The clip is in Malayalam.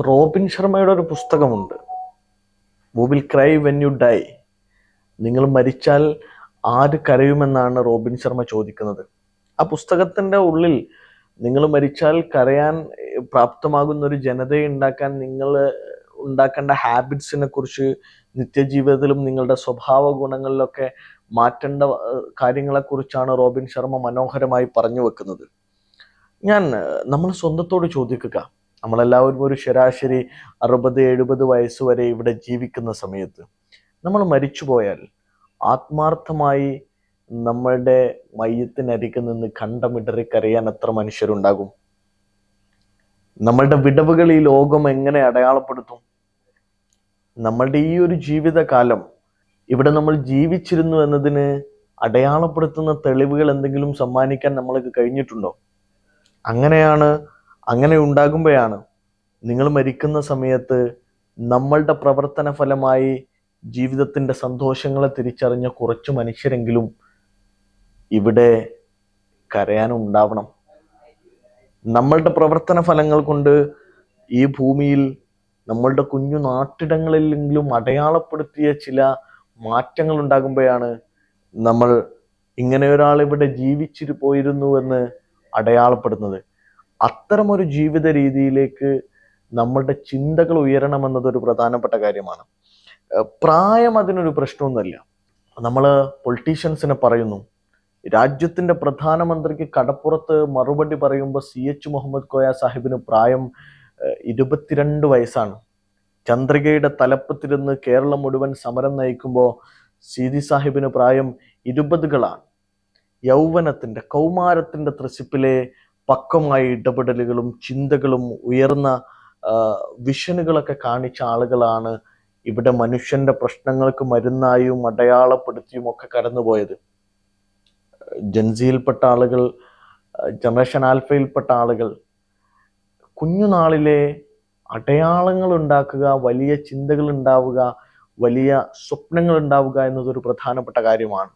റോബിൻ ശർമ്മയുടെ ഒരു പുസ്തകമുണ്ട്, who will cry when you die. നിങ്ങൾ മരിച്ചാൽ ആര് കരയുമെന്നാണ് റോബിൻ ശർമ്മ ചോദിക്കുന്നത്. ആ പുസ്തകത്തിൻ്റെ ഉള്ളിൽ നിങ്ങൾ മരിച്ചാൽ കരയാൻ പ്രാപ്തമാകുന്ന ഒരു ജനതയെ ഉണ്ടാക്കാൻ നിങ്ങൾ ഉണ്ടാക്കേണ്ട ഹാബിറ്റ്സിനെ കുറിച്ച്, നിത്യജീവിതത്തിലും നിങ്ങളുടെ സ്വഭാവ ഗുണങ്ങളിലൊക്കെ മാറ്റേണ്ട കാര്യങ്ങളെക്കുറിച്ചാണ് റോബിൻ ശർമ്മ മനോഹരമായി പറഞ്ഞു വെക്കുന്നത്. നമ്മൾ സ്വന്തത്തോട് ചോദിക്കുക, നമ്മളെല്ലാവരും ഒരു ശരാശരി 60-70 വയസ്സ് വരെ ഇവിടെ ജീവിക്കുന്ന സമയത്ത് നമ്മൾ മരിച്ചുപോയാൽ ആത്മാർത്ഥമായി നമ്മളുടെ മയ്യത്തിനരികെ നിന്ന് കണ്ടമിടറി കരയാൻ എത്ര മനുഷ്യരുണ്ടാകും? നമ്മളുടെ വിടവുകൾ ഈ ലോകം എങ്ങനെ അടയാളപ്പെടുത്തും? നമ്മളുടെ ഈ ഒരു ജീവിതകാലം ഇവിടെ നമ്മൾ ജീവിച്ചിരുന്നു എന്നതിന് അടയാളപ്പെടുത്തുന്ന തെളിവുകൾ എന്തെങ്കിലും സമ്മാനിക്കാൻ നമ്മൾക്ക് കഴിഞ്ഞിട്ടുണ്ടോ? അങ്ങനെ ഉണ്ടാകുമ്പോഴാണ് നിങ്ങൾ മരിക്കുന്ന സമയത്ത് നമ്മളുടെ പ്രവർത്തന ഫലമായി ജീവിതത്തിൻ്റെ സന്തോഷങ്ങളെ തിരിച്ചറിഞ്ഞ കുറച്ച് മനുഷ്യരെങ്കിലും ഇവിടെ കരയാനുണ്ടാവണം. നമ്മളുടെ പ്രവർത്തന ഫലങ്ങൾ കൊണ്ട് ഈ ഭൂമിയിൽ നമ്മളുടെ കുഞ്ഞു നാട്ടിടങ്ങളിലെങ്കിലും അടയാളപ്പെടുത്തിയ ചില മാറ്റങ്ങൾ ഉണ്ടാകുമ്പോഴാണ് നമ്മൾ ഇങ്ങനെ ഒരാൾ ഇവിടെ ജീവിച്ചിട്ട് പോയിരുന്നു എന്ന് അടയാളപ്പെടുന്നത്. അത്തരമൊരു ജീവിത രീതിയിലേക്ക് നമ്മളുടെ ചിന്തകൾ ഉയരണമെന്നതൊരു പ്രധാനപ്പെട്ട കാര്യമാണ്. പ്രായം അതിനൊരു പ്രശ്നമൊന്നുമല്ല. നമ്മൾ പൊളിറ്റീഷ്യൻസിനെ പറയുന്നു, രാജ്യത്തിൻ്റെ പ്രധാനമന്ത്രിക്ക് കടപ്പുറത്ത് മറുപടി പറയുമ്പോൾ CH മുഹമ്മദ് കോയ സാഹിബിന് പ്രായം 22 വയസ്സാണ്. ചന്ദ്രികയുടെ തലപ്പത്തിരുന്ന് കേരളം മുഴുവൻ സമരം നയിക്കുമ്പോൾ സീതി സാഹിബിന് പ്രായം 20കളാണ്. യൗവനത്തിൻ്റെ കൗമാരത്തിൻ്റെ ത്രസിപ്പിലെ പക്വമായ ഇടപെടലുകളും ചിന്തകളും ഉയർന്ന വിഷനുകളൊക്കെ കാണിച്ച ആളുകളാണ് ഇവിടെ മനുഷ്യന്റെ പ്രശ്നങ്ങൾക്ക് മരുന്നായും അടയാളപ്പെടുത്തിയും ഒക്കെ കടന്നുപോയത്. ജൻസിയിൽപ്പെട്ട ആളുകൾ, ജനറേഷൻ ആൽഫയിൽപ്പെട്ട ആളുകൾ കുഞ്ഞുനാളിലെ അടയാളങ്ങൾ ഉണ്ടാക്കുക, വലിയ ചിന്തകൾ ഉണ്ടാവുക, വലിയ സ്വപ്നങ്ങൾ ഉണ്ടാവുക എന്നതൊരു പ്രധാനപ്പെട്ട കാര്യമാണ്.